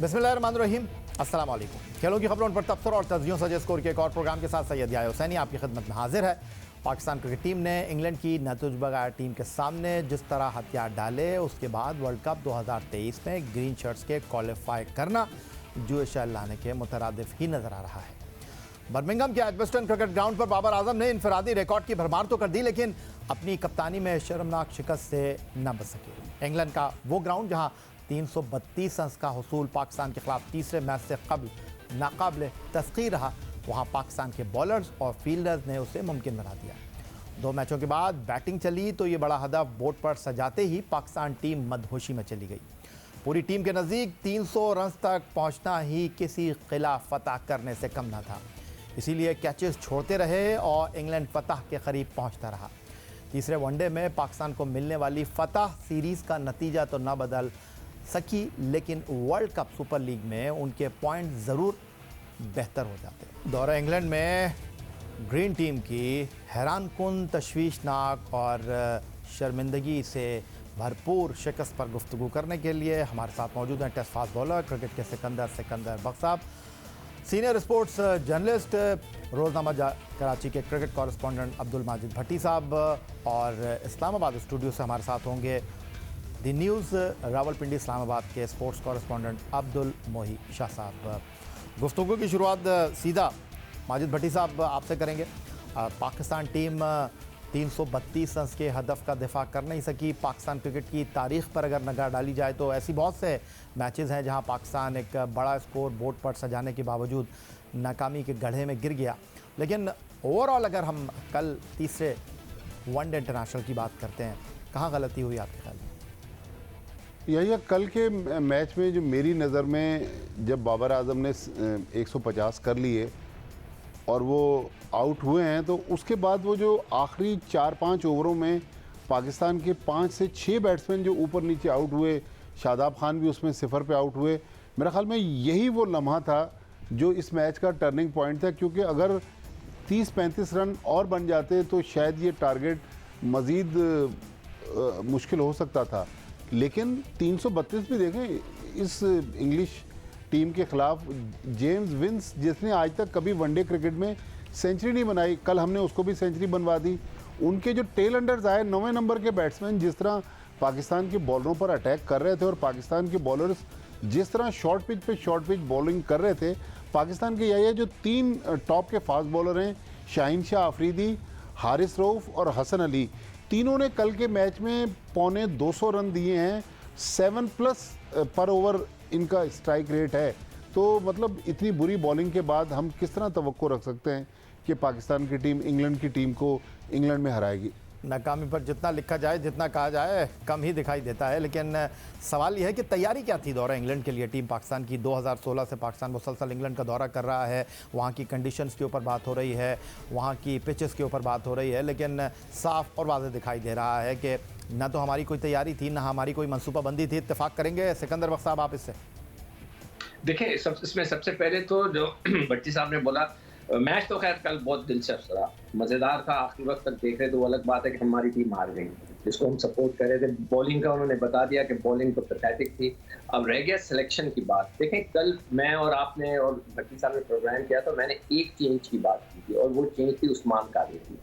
बिस्मिल्लाहिर्रहमानिर्रहीम, अस्सलाम वालेकुम। खेलों की खबरों पर तबसरा और तज्जियों सजे स्कोर के एक और प्रोग्राम के साथ सैयद याह्या हुसैनी आपकी खिदमत में हाजिर है। पाकिस्तान क्रिकेट टीम ने इंग्लैंड की नतूजबगार टीम के सामने जिस तरह हथियार डाले, उसके बाद वर्ल्ड कप 2023 में ग्रीन शर्ट्स के क्वालिफाई करना जोश लाने के मुतरादिफ ही नजर आ रहा है। बर्मिंघम के एडजस्टन क्रिकेट ग्राउंड पर बाबर आजम ने इनफरादी रिकॉर्ड की भरमार तो कर दी, लेकिन अपनी कप्तानी में शर्मनाक शिकस्त से न बच सके। इंग्लैंड का वो ग्राउंड जहां 332 रन का हुसूल पाकिस्तान के खिलाफ तीसरे मैच से कबल नाकाबिल तस्खीर रहा, वहां पाकिस्तान के बॉलर्स और फील्डर्स ने उसे मुमकिन बना दिया। 2 मैचों के बाद बैटिंग चली तो ये बड़ा हदफ बोर्ड पर सजाते ही पाकिस्तान टीम मदहोशी में चली गई। पूरी टीम के नज़दीक 300 रन तक पहुंचना ही किसी किला फतह करने से कम न था, इसीलिए कैचेस छोड़ते रहे और इंग्लैंड फतह के करीब पहुंचता रहा। तीसरे वनडे में पाकिस्तान को मिलने वाली फतह सीरीज़ का नतीजा तो न बदल सकी, लेकिन वर्ल्ड कप सुपर लीग में उनके पॉइंट ज़रूर बेहतर हो जाते। दौरा इंग्लैंड में ग्रीन टीम की हैरानकुन, तशवीशनाक और शर्मिंदगी से भरपूर शिकस्त पर गुफ्तगू करने के लिए हमारे साथ मौजूद हैं टेस्ट फास्ट बॉलर क्रिकेट के सिकंदर बख्श साहब, सीनियर स्पोर्ट्स जर्नलिस्ट रोज़नामा कराची के क्रिकेट कॉरेस्पॉन्डेंट अब्दुल माजिद भट्टी साहब, और इस्लामाबाद स्टूडियो से हमारे साथ होंगे द न्यूज़ रावलपिंडी इस्लामाबाद के स्पोर्ट्स कॉरेस्पॉन्डेंट अब्दुल मोही शाह साहब। गुफ्तगू की शुरुआत सीधा माजिद भट्टी साहब आपसे करेंगे। पाकिस्तान टीम 332 रन के हदफ का दिफा कर नहीं सकी। पाकिस्तान क्रिकेट की तारीख़ पर अगर नगाह डाली जाए तो ऐसी बहुत से मैचेस हैं जहां पाकिस्तान एक बड़ा स्कोर बोर्ड पर सजाने के बावजूद नाकामी के गड्ढे में गिर गया। लेकिन ओवरऑल अगर हम कल तीसरे वनडे इंटरनेशनल की बात करते हैं, कहाँ गलती हुई आपके ख्याल में? यही कल के मैच में जो मेरी नज़र में जब बाबर आजम ने 150 कर लिए और वो आउट हुए हैं, तो उसके बाद वो जो आखिरी 4-5 ओवरों में पाकिस्तान के 5 से 6 बैट्समैन जो ऊपर नीचे आउट हुए, शादाब खान भी उसमें 0 पे आउट हुए, मेरे ख्याल में यही वो लम्हा था जो इस मैच का टर्निंग पॉइंट था। क्योंकि अगर 30-35 रन और बन जाते तो शायद ये टारगेट मज़ीद मुश्किल हो सकता था। लेकिन 332 भी देखें इस इंग्लिश टीम के ख़िलाफ़। जेम्स विंस जिसने आज तक कभी वनडे क्रिकेट में सेंचुरी नहीं बनाई, कल हमने उसको भी सेंचुरी बनवा दी। उनके जो टेल अंडर्स आए 9वें नंबर के बैट्समैन जिस तरह पाकिस्तान के बॉलरों पर अटैक कर रहे थे, और पाकिस्तान के बॉलर्स जिस तरह शॉर्ट पिच बॉलिंग कर रहे थे, पाकिस्तान के यही जो 3 टॉप के फास्ट बॉलर हैं, शाहीन शाह अफरीदी, हारिस रऊफ़ और हसन अली, तीनों ने कल के मैच में 250 रन दिए हैं। 7+ पर ओवर इनका स्ट्राइक रेट है। तो मतलब इतनी बुरी बॉलिंग के बाद हम किस तरह तवक्को रख सकते हैं कि पाकिस्तान की टीम इंग्लैंड की टीम को इंग्लैंड में हराएगी? नाकामी पर जितना लिखा जाए, जितना कहा जाए, कम ही दिखाई देता है। लेकिन सवाल यह है कि तैयारी क्या थी दौरा इंग्लैंड के लिए टीम पाकिस्तान की? 2016 से पाकिस्तान मुसलसल इंग्लैंड का दौरा कर रहा है, वहाँ की कंडीशंस के ऊपर बात हो रही है, वहाँ की पिचेस के ऊपर बात हो रही है, लेकिन साफ और वाज़ेह दिखाई दे रहा है कि ना तो हमारी कोई तैयारी थी, ना हमारी कोई मनसूबाबंदी थी। इत्तेफाक करेंगे सिकंदर बख्श साहब आप इससे? देखिए, इसमें सबसे पहले तो जो भट्टी साहब ने बोला, मैच तो खैर कल बहुत दिलचस्प रहा, मज़ेदार था। आखिरी वक्त तक देख रहे तो वो अलग बात है कि हमारी टीम हार गई, जिसको हम सपोर्ट कर रहे थे। बॉलिंग का उन्होंने बता दिया कि बॉलिंग तो पैथेटिक थी। अब रह गया सिलेक्शन की बात। देखें, कल मैं और आपने और भट्टी साहब ने प्रोग्राम किया तो मैंने एक चेंज की बात की थी, और वो चेंज थी उस्मान कादिर की।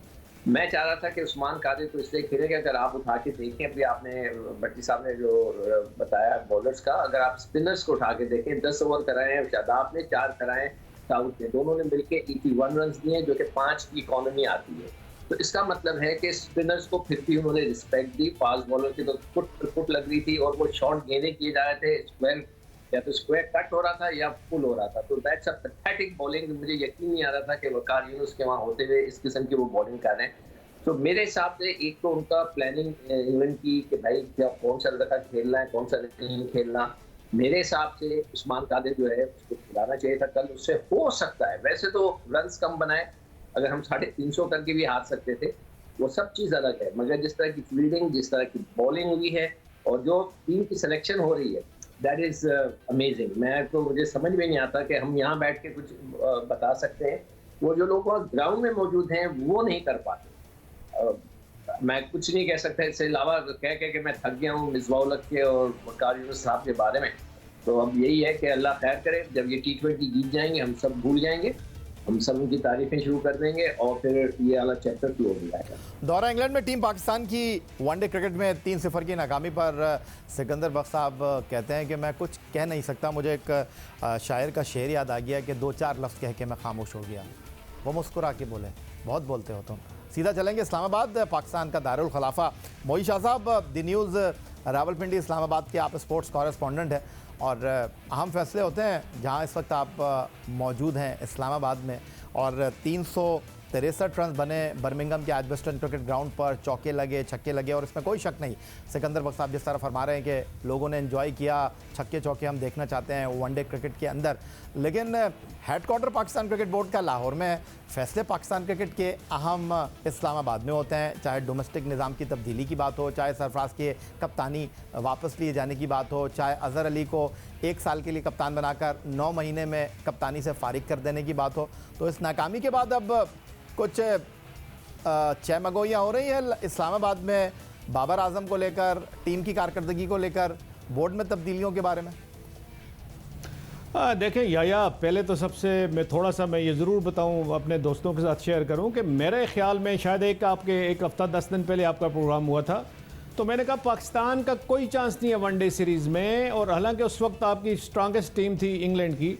मैं चाह रहा था कि उस्मान कादिर तो इसलिए खेले कि अगर आप उठा के देखें, अभी आपने भट्टी साहब ने जो बताया बॉलर्स का, अगर आप स्पिनर्स को उठा के देखें, 10 ओवर कराए हैं शादाब ने, 4 कराए साउथ ने, दोनों ने मिलके 81 रन दिए, जो कि 5 की इकॉनमी आती है। तो इसका मतलब है कि स्पिनर्स को फिर भी उन्होंने रिस्पेक्ट दी। फास्ट बॉलर की तो फुट लग रही थी और वो शॉट गेंदे किए जा रहे थे, स्क्वायर या तो स्क्वायर कट हो रहा था या फुल हो रहा था। तो दैट्स अ पैथेटिक बॉलिंग। मुझे यकीन नहीं आ रहा था कि वकार यूनुस के वहाँ होते हुए इस किस्म की वो बॉलिंग कर रहे हैं। तो मेरे हिसाब से एक तो उनका प्लानिंग इंग्लैंड की कि भाई क्या कौन सा लड़का खेलना है, कौन सा नहीं खेलना। मेरे हिसाब से उस्मान कादिर जो है उसको खिलाना चाहिए था कल, उससे हो सकता है। वैसे तो रन्स कम बनाए, अगर हम 350 करके भी हार सकते थे, वो सब चीज़ अलग है। मगर जिस तरह की फील्डिंग, जिस तरह की बॉलिंग हुई है और जो टीम की सिलेक्शन हो रही है, दैट इज़ अमेजिंग। मुझे समझ में नहीं आता कि हम यहाँ बैठ के कुछ बता सकते हैं, वो जो लोग ग्राउंड में मौजूद हैं वो नहीं कर पाते। मैं कुछ नहीं कह सकता इससे अलावा कह के मैं थक गया हूँ मिसबाउल के और वकार यूनुस साहब के बारे में। तो अब यही है कि अल्लाह खैर करे, जब ये T20 जीत जाएंगे हम सब भूल जाएंगे, हम सब उनकी तारीफें शुरू कर देंगे और फिर ये वाला चैप्टर क्लोज हो जाएगा। दौरा इंग्लैंड में टीम पाकिस्तान की वनडे क्रिकेट में 3-0 की नाकामी पर सिकंदर बख्श साहब कहते हैं कि मैं कुछ कह नहीं सकता, मुझे एक शायर का शेर याद आ गया कि 2-4 लफ्ज़ कह के मैं खामोश हो गया। वो मुस्कुरा के बोले, बहुत बोलते हो तुम। सीधा चलेंगे इस्लामाबाद, पाकिस्तान का दारुल खलाफा। मोई शाह साहब, द न्यूज़ रावलपिंडी इस्लामाबाद के आप स्पोर्ट्स कॉरेस्पॉन्डेंट हैं और अहम फैसले होते हैं जहां इस वक्त आप मौजूद हैं इस्लामाबाद में, और 363 रन बने बर्मिंघम के एजबस्टन क्रिकेट ग्राउंड पर, चौके लगे, छक्के लगे, और इसमें कोई शक नहीं सिकंदर बख्श साहब जिस तरह फरमा रहे हैं कि लोगों ने एंजॉय किया, छक्के चौके हम देखना चाहते हैं वनडे क्रिकेट के अंदर। लेकिन हेडक्वार्टर पाकिस्तान क्रिकेट बोर्ड का लाहौर में, फैसले पाकिस्तान क्रिकेट के अहम इस्लामाबाद में होते हैं, चाहे डोमेस्टिक निज़ाम की तब्दीली की बात हो, चाहे सरफराज के कप्तानी वापस लिए जाने की बात हो, चाहे अज़हर अली को 1 साल के लिए कप्तान बनाकर 9 महीने में कप्तानी से फारिग कर देने की बात हो। तो इस नाकामी के बाद अब कुछ चहमगोइयाँ हो रही हैं इस्लामाबाद में बाबर आजम को लेकर, टीम की कारकर्दगी को लेकर, बोर्ड में तब्दीलियों के बारे में। देखें याया, पहले तो सबसे मैं ये ज़रूर बताऊं, अपने दोस्तों के साथ शेयर करूं कि मेरे ख्याल में शायद एक हफ़्ता 10 दिन पहले आपका प्रोग्राम हुआ था, तो मैंने कहा पाकिस्तान का कोई चांस नहीं है वनडे सीरीज़ में, और हालांकि उस वक्त आपकी स्ट्रांगेस्ट टीम थी इंग्लैंड की,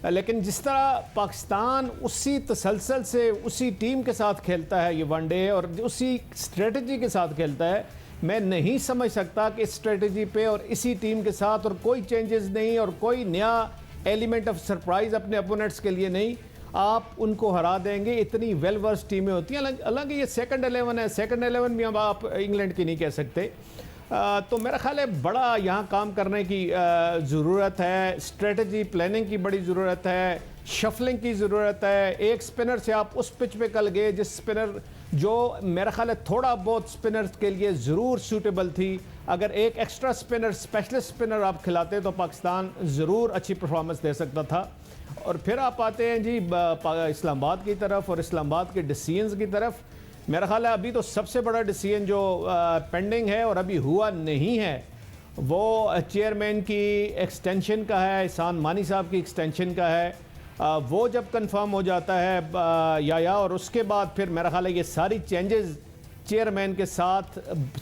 लेकिन जिस तरह पाकिस्तान उसी तसलसल से उसी टीम के साथ खेलता है ये वनडे, और उसी स्ट्रेटजी के साथ खेलता है, मैं नहीं समझ सकता कि इस स्ट्रेटजी पे और इसी टीम के साथ और कोई चेंजेस नहीं और कोई नया एलिमेंट ऑफ सरप्राइज़ अपने अपोनेंट्स के लिए नहीं, आप उनको हरा देंगे। इतनी वेल वर्स टीमें होती हैं, हालांकि ये सेकंड 11 है, सेकंड 11 भी अब आप इंग्लैंड की नहीं कह सकते। तो मेरा ख्याल है बड़ा यहाँ काम करने की ज़रूरत है, स्ट्रेटजी प्लानिंग की बड़ी ज़रूरत है, शफलिंग की ज़रूरत है। एक स्पिनर से आप उस पिच पे कल गए जिस स्पिनर जो मेरा ख्याल है थोड़ा बहुत स्पिनर्स के लिए ज़रूर सूटेबल थी, अगर एक एक्स्ट्रा स्पिनर, स्पेशलिस्ट स्पिनर आप खिलाते तो पाकिस्तान ज़रूर अच्छी परफॉर्मेंस दे सकता था। और फिर आप आते हैं जी इस्लामाबाद की तरफ और इस्लामाबाद के डिसीजंस की तरफ। मेरा ख्याल है अभी तो सबसे बड़ा डिसीजन जो पेंडिंग है और अभी हुआ नहीं है वो चेयरमैन की एक्सटेंशन का है, एहसान मानी साहब की एक्सटेंशन का है। वो जब कंफर्म हो जाता है या और उसके बाद फिर मेरा ख्याल है ये सारी चेंजेस चेयरमैन के साथ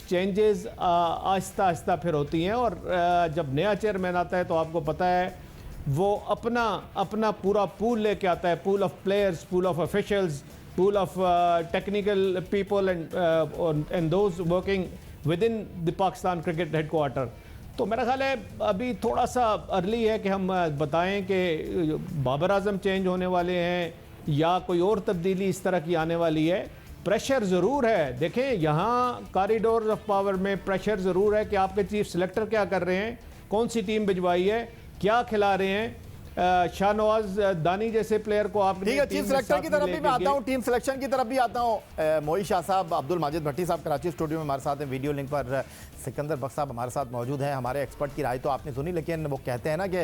चेंजेस आहिस्ता आहिस्ता फिर होती हैं, और जब नया चेयरमैन आता है तो आपको पता है वो अपना पूरा पूल लेके आता है, pool of players, pool of officials, pool of technical people and those working with in the Pakistan cricket headquarter. तो मेरा ख्याल है अभी थोड़ा सा अर्ली है कि हम बताएं कि बाबर आजम चेंज होने वाले हैं या कोई और तब्दीली इस तरह की आने वाली है। प्रेशर ज़रूर है, देखें यहाँ कॉरिडोर ऑफ पावर में प्रेशर ज़रूर है कि आपके चीफ सिलेक्टर क्या कर रहे हैं, कौन सी टीम भिजवाई है, क्या खिला रहे हैं। शाहनवाज दानी जैसे प्लेयर को आप ठीक है, चीफ सिलेक्टर की तरफ भी मैं आता हूँ, टीम सिलेक्शन की तरफ भी आता हूँ। मोई शाह साहब, अब्दुल माजिद भट्टी साहब कराची स्टूडियो में हमारे साथ हैं, वीडियो लिंक पर सिकंदर बख्श साहब हमारे साथ मौजूद हैं। हमारे एक्सपर्ट की राय तो आपने सुनी, लेकिन वो कहते हैं ना कि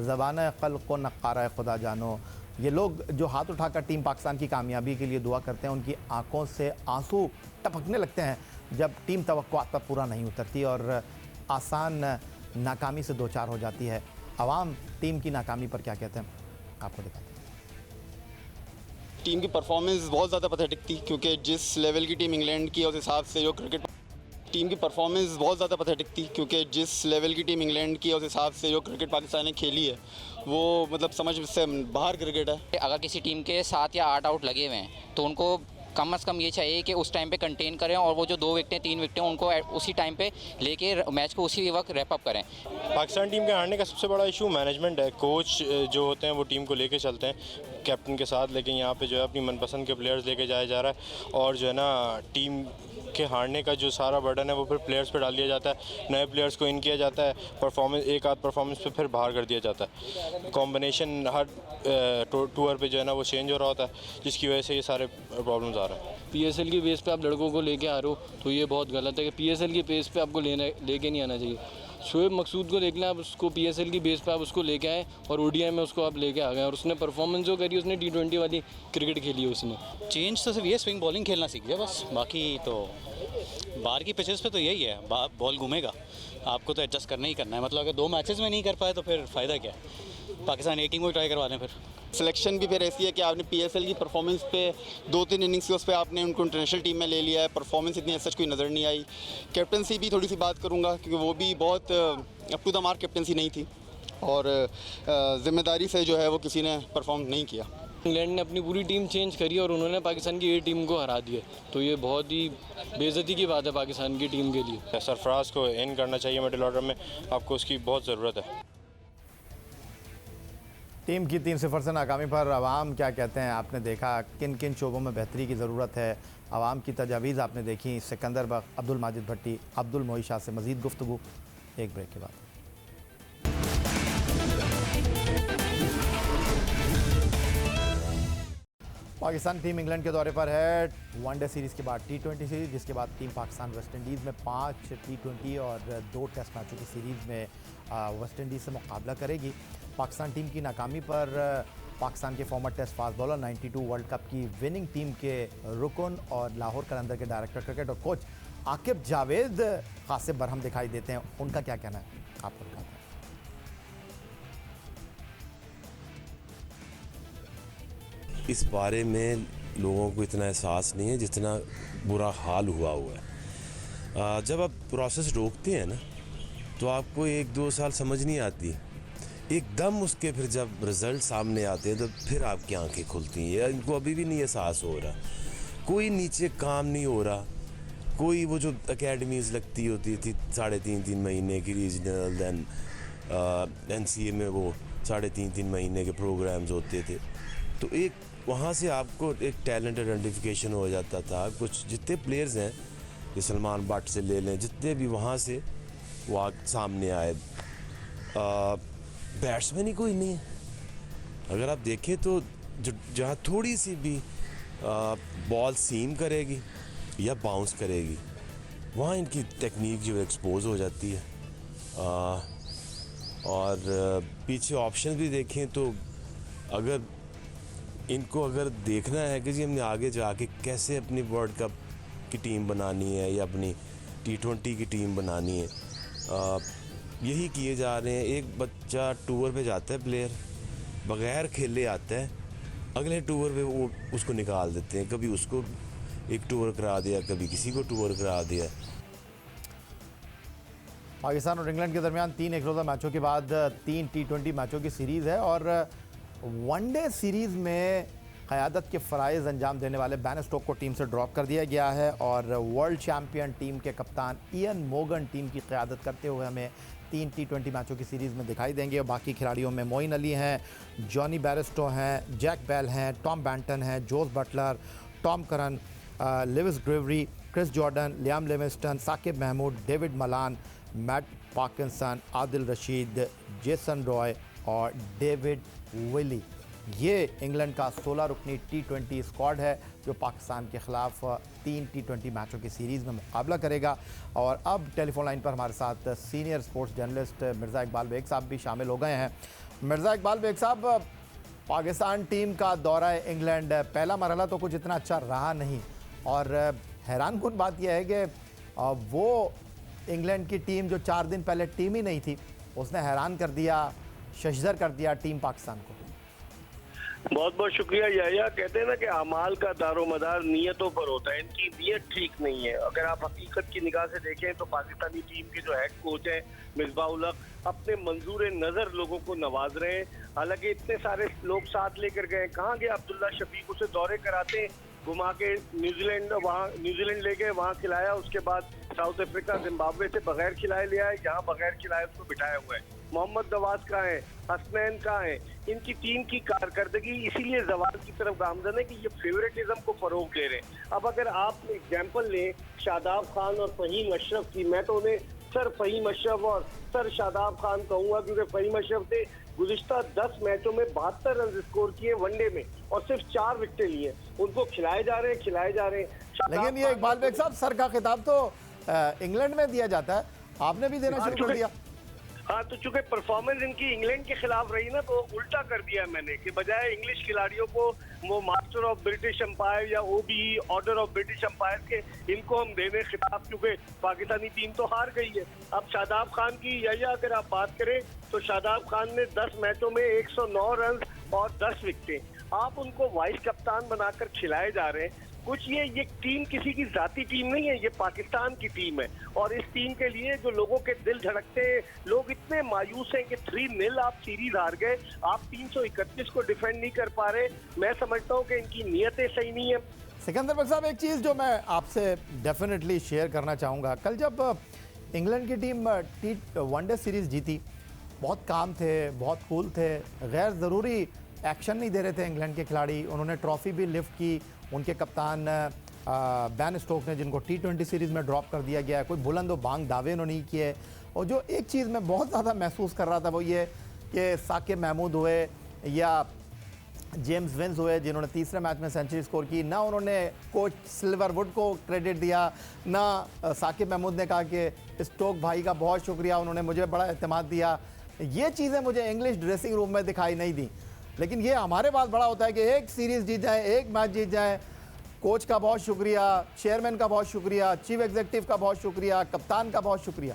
ज़बान क़ल्ब को नक़ारा खुदा जानो। ये लोग जो हाथ उठाकर टीम पाकिस्तान की कामयाबी के लिए दुआ करते हैं, उनकी आंखों से आंसू टपकने लगते हैं जब टीम तवक्कुआत पर पूरा नहीं उतरती और आसान नाकामी से दो चार हो जाती है। अवाम टीम की नाकामी पर क्या कहते हैं, आपको दिखाते हैं। टीम की परफॉर्मेंस बहुत ज़्यादा पैथेटिक थी, क्योंकि जिस लेवल की टीम इंग्लैंड की उस हिसाब से जो क्रिकेट टीम की परफॉर्मेंस बहुत ज़्यादा पैथेटिक थी, क्योंकि जिस लेवल की टीम इंग्लैंड की उस हिसाब से जो क्रिकेट पाकिस्तान ने खेली है वो मतलब समझ से बाहर क्रिकेट है। अगर किसी टीम के 7 या 8 आउट लगे हुए हैं तो उनको कम से कम ये चाहिए कि उस टाइम पे कंटेन करें और वो जो 2 विकेटें 3 विकेटें उनको उसी टाइम पे लेके मैच को उसी वक्त रैप अप करें। पाकिस्तान टीम के हारने का सबसे बड़ा इशू मैनेजमेंट है। कोच जो होते हैं वो टीम को लेके चलते हैं कैप्टन के साथ, लेकिन यहाँ पे जो है अपनी मनपसंद के प्लेयर्स लेके जाया जा रहा है और जो है ना टीम के हारने का जो सारा बर्डन है वो फिर प्लेयर्स पे डाल दिया जाता है, नए प्लेयर्स को इन किया जाता है, परफॉर्मेंस एक आध परफॉर्मेंस पे फिर बाहर कर दिया जाता है। कॉम्बिनेशन हर टूर पे जो है ना वो चेंज हो रहा होता है, जिसकी वजह से ये सारे प्रॉब्लम्स आ रहे हैं। PSL की बेस पे आप लड़कों को लेके आ रहे हो तो ये बहुत गलत है कि PSL की बेस पे आपको लेके नहीं आना चाहिए। शोएब मकसूद को लेके आप उसको PSL की बेस पे आप उसको लेके आए और ODI में उसको आप लेके आ गए और उसने परफॉर्मेंस जो करी उसने T20 वाली क्रिकेट खेली है उसने। चेंज तो सिर्फ ये स्विंग बॉलिंग खेलना सीख गया बस, बाकी तो बाहर की पिचेस पे तो यही है, बॉल घूमेगा, आपको तो एडजस्ट करना ही करना है। मतलब अगर 2 मैचेस में नहीं कर पाए तो फिर फ़ायदा क्या है, पाकिस्तान ए टीम को ट्राई करवा दें फिर। सिलेक्शन भी फिर ऐसी है कि आपने पीएसएल की परफॉर्मेंस पे 2-3 इनिंग्स के उस पर आपने उनको इंटरनेशनल टीम में ले लिया है, परफॉर्मेंस इतनी सच कोई नज़र नहीं आई। कैप्टनसी भी थोड़ी सी बात करूँगा क्योंकि वो भी बहुत up to the mark captaincy नहीं थी और ज़िम्मेदारी से जो है वो किसी ने परफॉर्म नहीं किया। इंग्लैंड ने अपनी पूरी टीम चेंज करी और उन्होंने पाकिस्तान की ए टीम को हरा दिया, तो ये बहुत ही बेइज्जती की बात है पाकिस्तान की टीम के लिए। सरफराज को इन करना चाहिए मिडिल ऑर्डर में, आपको उसकी बहुत ज़रूरत है। टीम की 3-0 से नाकामी पर अवाम क्या कहते हैं, आपने देखा किन किन शोबों में बेहतरी की ज़रूरत है, अवाम की तजावीज़ आपने देखी। सिकंदर बख्श, अब्दुल माजिद भट्टी, अब्दुल मोई शाह से मज़ीद गुफ्तगू एक ब्रेक के बाद। पाकिस्तान टीम इंग्लैंड के दौरे पर है। वनडे सीरीज़ के बाद T20 सीरीज़, जिसके बाद टीम पाकिस्तान वेस्ट इंडीज़ में 5 T20 और 2 टेस्ट मैचों की सीरीज़ में वेस्ट इंडीज़ से मुकाबला करेगी। पाकिस्तान टीम की नाकामी पर पाकिस्तान के former test fast bowler 92 world cup की विनिंग टीम के रुकन और लाहौर कलंदर के डायरेक्टर क्रिकेट और कोच आकिब जावेद खासे बरहम दिखाई देते हैं। उनका क्या कहना है, आपको बताते हैं। इस बारे में लोगों को इतना एहसास नहीं है जितना बुरा हाल हुआ है। जब आप प्रोसेस रोकते हैं ना तो आपको 1-2 साल समझ नहीं आती, एकदम उसके फिर जब रिज़ल्ट सामने आते हैं तो फिर आपकी आंखें खुलती हैं। इनको अभी भी नहीं एहसास हो रहा, कोई नीचे काम नहीं हो रहा, कोई वो जो एकेडमीज़ लगती होती थी 3.5 महीने की रीजनल, दैन NCA में वो 3.5 महीने के प्रोग्राम्स होते थे, तो एक वहाँ से आपको एक टैलेंट आइडेंटिफिकेशन हो जाता था। कुछ जितने प्लेयर्स हैं, ये सलमान बट से ले लें, जितने भी वहाँ से वो सामने आए, बैट्समैन ही कोई नहीं है। अगर आप देखें तो जहाँ थोड़ी सी भी बॉल सीम करेगी या बाउंस करेगी, वहाँ इनकी टेक्निक जो एक्सपोज हो जाती है। और पीछे ऑप्शन भी देखें तो अगर इनको देखना है कि जी हमने आगे जाके कैसे अपनी वर्ल्ड कप की टीम बनानी है या अपनी T20 की टीम बनानी है, यही किए जा रहे हैं। एक बच्चा टूर पे जाता है, प्लेयर बगैर खेले आता है, अगले टूर पे वो उसको निकाल देते हैं, कभी उसको एक टूर करा दिया, कभी किसी को टूर करा दिया। पाकिस्तान और इंग्लैंड के दरमियान 3 एक रोज़ा मैचों के बाद 3 T20 मैचों की सीरीज़ है और वनडे सीरीज़ में क़यादत के फ़राइज़ अंजाम देने वाले बैन स्टोक को टीम से ड्रॉप कर दिया गया है और वर्ल्ड चैम्पियन टीम के कप्तान इयन मोगन टीम की क़यादत करते हुए हमें 3 T20 मैचों की सीरीज़ में दिखाई देंगे। और बाकी खिलाड़ियों में मोइन अली हैं, जॉनी बैरिस्टो हैं, जैक बेल हैं, टॉम बैंटन हैं, Jos Buttler, Tom Curran, Lewis Gregory, Chris Jordan, Liam Livingstone, Saqib Mahmood, David Malan, Matt Parkinson, Adil Rashid, Jason Roy और डेविड विली। ये इंग्लैंड का 16 रुकनी T20 स्क्वाड है जो पाकिस्तान के ख़िलाफ़ 3 T20 मैचों की सीरीज़ में मुकाबला करेगा। और अब टेलीफोन लाइन पर हमारे साथ senior sports journalist Mirza Iqbal Baig साहब भी शामिल हो गए हैं। मिर्ज़ा इकबाल बेग साहब, पाकिस्तान टीम का दौरा इंग्लैंड, पहला मरहला तो कुछ इतना अच्छा रहा नहीं और हैरानकुन बात यह है कि वो इंग्लैंड की टीम जो 4 दिन पहले टीम ही नहीं थी, उसने हैरान कर दिया, शशदर कर दिया टीम पाकिस्तान को। बहुत बहुत शुक्रिया याया। कहते हैं ना कि अमाल का दारोमदार नीयतों पर होता है, इनकी नीयत ठीक नहीं है। अगर आप हकीकत की निगाह से देखें तो पाकिस्तानी टीम के जो हेड कोच हैं मिसबाह उल हक अपने मंजूर नज़र लोगों को नवाज रहे हैं। हालांकि इतने सारे लोग साथ लेकर गए, कहाँ गए अब्दुल्ला शफीक, उसे दौरे कराते घुमा के न्यूजीलैंड ले गए, वहाँ खिलाया, उसके बाद साउथ अफ्रीका जिम्बाब्वे से बगैर खिलाए ले आए, यहाँ बगैर खिलाए उसको बिठाया हुआ है। मोहम्मद नवाज कहाँ है, हसनैन कहाँ है, इनकी टीम की कारकर्दगी इसीलिए जवाल की तरफ गामजन है कि ये फेवरेटिज्म को फरोग दे रहे हैं। अब अगर आप एग्जाम्पल लें शादाब खान और फहीम अशरफ की, मैं तो उन्हें सर फहीम अशरफ और सर शादाब खान कहूँगा क्योंकि फहीम अशरफ ने गुज़िश्ता 10 मैचों में 72 रन स्कोर किए वनडे में और सिर्फ 4 विकेटें लिए। उनको खिलाए जा रहे हैं। लेकिन ये इकबाल बेग साहब, सर का खिताब तो इंग्लैंड में दिया जाता है, आपने भी देना शुरू कर दिया। हाँ, तो चूंकि परफॉर्मेंस इनकी इंग्लैंड के खिलाफ रही ना, तो उल्टा कर दिया मैंने कि बजाय इंग्लिश खिलाड़ियों को वो मास्टर ऑफ ब्रिटिश एम्पायर या ओबी ऑर्डर ऑफ ब्रिटिश एम्पायर के इनको हम देने खिताब, क्योंकि पाकिस्तानी टीम तो हार गई है। अब शादाब खान की या अगर आप बात करें तो शादाब खान ने 10 मैचों में 109 रन और 10 विकेटें। आप उनको वाइस कप्तान बनाकर खिलाए जा रहे हैं। कुछ ये टीम किसी की जाती टीम नहीं है, ये पाकिस्तान की टीम है। और इस टीम के लिए जो लोगों के दिल धड़कते हैं, लोग इतने मायूस हैं कि 3-0 आप सीरीज हार गए, आप 331 को डिफेंड नहीं कर पा रहे। मैं समझता हूँ कि इनकी नीयतें सही नहीं है। सिकंदर बख्श साहब, एक चीज़ जो मैं आपसे डेफिनेटली शेयर करना चाहूँगा, कल जब इंग्लैंड की टीम वनडे सीरीज़ जीती, बहुत काम थे, बहुत कूल थे, गैर ज़रूरी एक्शन नहीं दे रहे थे इंग्लैंड के खिलाड़ी। उन्होंने ट्रॉफ़ी भी लिफ्ट की। उनके कप्तान बैन स्टोक्स ने, जिनको T20 सीरीज़ में ड्रॉप कर दिया गया है, कोई बुलंद व बांग दावे उन्होंने नहीं किए। और जो एक चीज़ मैं बहुत ज़्यादा महसूस कर रहा था वो ये कि साकिब महमूद हुए या जेम्स विंस हुए, जिन्होंने तीसरे मैच में सेंचुरी स्कोर की, ना उन्होंने कोच सिल्वरवुड को क्रेडिट दिया, ना साकिब महमूद ने कहा कि स्टोक भाई का बहुत शुक्रिया, उन्होंने मुझे बड़ा एतमाद दिया। ये चीज़ें मुझे इंग्लिश ड्रेसिंग रूम में दिखाई नहीं दी। लेकिन ये हमारे पास बड़ा होता है कि एक सीरीज़ जीत जाए, एक मैच जीत जाए, कोच का बहुत शुक्रिया, चेयरमैन का बहुत शुक्रिया, चीफ एग्जीक्यूटिव का बहुत शुक्रिया, कप्तान का बहुत शुक्रिया।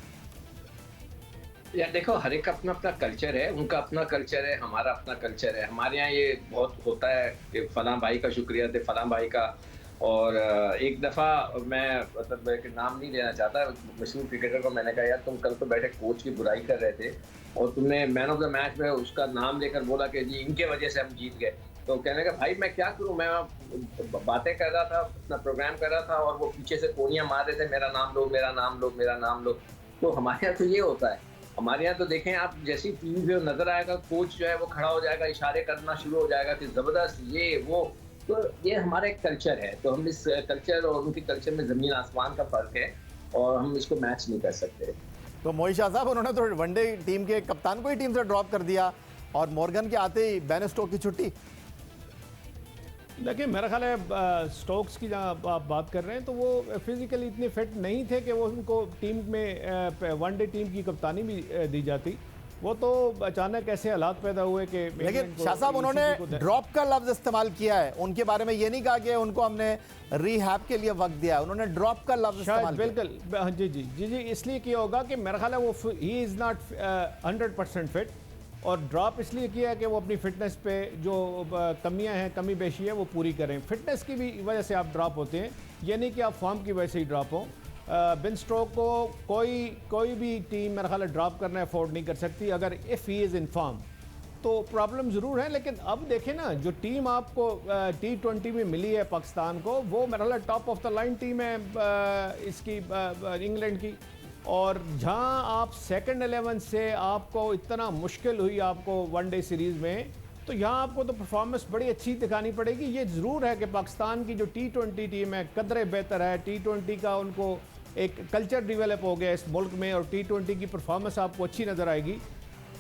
यार देखो, हर एक का अपना अपना कल्चर है, उनका अपना कल्चर है, हमारा अपना कल्चर है। हमारे यहाँ ये बहुत होता है कि फलां भाई का शुक्रिया दे, फलां भाई का। और एक दफ़ा मैं मतलब नाम नहीं लेना चाहता, मशहूर क्रिकेटर को मैंने कहा, यार तुम कल तो बैठे कोच की बुराई कर रहे थे और तुमने मैन ऑफ द मैच में उसका नाम लेकर बोला कि जी इनके वजह से हम जीत गए। तो कहने का भाई मैं क्या करूं, मैं बातें कर रहा था, अपना प्रोग्राम कर रहा था और वो पीछे से कोनियां मार रहे थे, मेरा नाम लो, मेरा नाम लो, मेरा नाम लो। तो हमारे यहाँ तो ये होता है। हमारे यहाँ तो देखें आप, जैसी टीवी पे नजर आएगा कोच जो है वो खड़ा हो जाएगा, इशारे करना शुरू हो जाएगा कि जबरदस्त ये वो। तो ये हमारा एक कल्चर है। तो हम इस कल्चर और उनके कल्चर में जमीन आसमान का फर्क है और हम इसको मैच नहीं कर सकते। तो मोहित शाह साहब, उन्होंने तो वनडे टीम के कप्तान को ही टीम से ड्रॉप कर दिया और मॉर्गन के आते ही बैन स्टोक की छुट्टी। देखिए, मेरा ख्याल है स्टोक्स की जहाँ आप बात कर रहे हैं तो वो फिजिकली इतने फिट नहीं थे कि वो उनको टीम में वनडे टीम की कप्तानी भी दी जाती। वो तो अचानक ऐसे हालात पैदा हुए कि, लेकिन शाह साहब उन्होंने ड्रॉप का लफ्ज इस्तेमाल किया है। उनके बारे में ये नहीं कहा कि उनको हमने रिहैब के लिए वक्त दिया है, उन्होंने ड्रॉप का लफ्ज इस्तेमाल किया। बिल्कुल, जी इसलिए किया होगा कि मेरा ख्याल है वो ही इज़ नॉट 100% फिट, और ड्रॉप इसलिए किया कि वो अपनी फिटनेस पे जो कमियां हैं, कमी बेशी है, वो पूरी करें। फिटनेस की भी वजह से आप ड्रॉप होते हैं, ये नहीं कि आप फॉर्म की वजह से ही ड्रॉप हो। बेन स्टोक को कोई भी टीम मेरा ख्याल है ड्रॉप करना अफोर्ड नहीं कर सकती अगर if he is in form. तो प्रॉब्लम ज़रूर है, लेकिन अब देखें ना, जो टीम आपको T20 में मिली है पाकिस्तान को, वो मेरा ख्याल top of the line team है इसकी इंग्लैंड की। और जहां आप सेकंड 11 से आपको इतना मुश्किल हुई आपको वनडे सीरीज़ में, तो यहाँ आपको तो परफॉर्मेंस बड़ी अच्छी दिखानी पड़ेगी। ये ज़रूर है कि पाकिस्तान की जो T20 टीम है कदरे बेहतर है, T20 का उनको एक कल्चर डेवलप हो गया इस मुल्क में, और T20 की परफॉर्मेंस आपको अच्छी नज़र आएगी।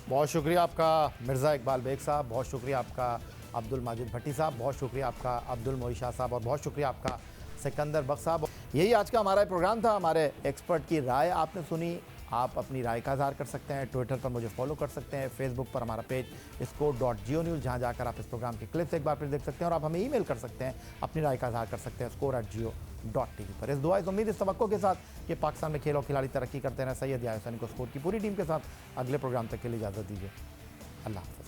बहुत शुक्रिया आपका मिर्ज़ा इकबाल बेग साहब, बहुत शुक्रिया आपका अब्दुल माजिद भट्टी साहब, बहुत शुक्रिया आपका अब्दुल मोहित शाह साहब, और बहुत शुक्रिया आपका सिकंदर बख्श साहब। यही आज का हमारा प्रोग्राम था। हमारे एक्सपर्ट की राय आपने सुनी। आप अपनी राय का इज़हार कर सकते हैं, ट्विटर पर मुझे फॉलो कर सकते हैं, फेसबुक पर हमारा पेज score.geo न्यूज़, जहाँ जाकर आप इस प्रोग्राम के क्लिप्स एक बार फिर देख सकते हैं, और आप हमें ईमेल कर सकते हैं, अपनी राय का इज़हार कर सकते हैं score@geo.tv पर। इस दुआ इस उम्मीद इस तवक्को के साथ कि पाकिस्तान में खेल और खिलाड़ी तरक्की करते हैं। सैयद याहिया हुसैनी को स्कोर की पूरी टीम के साथ अगले प्रोग्राम तक के लिए इजाज़त दीजिए। अल्लाह हाफ़िज़।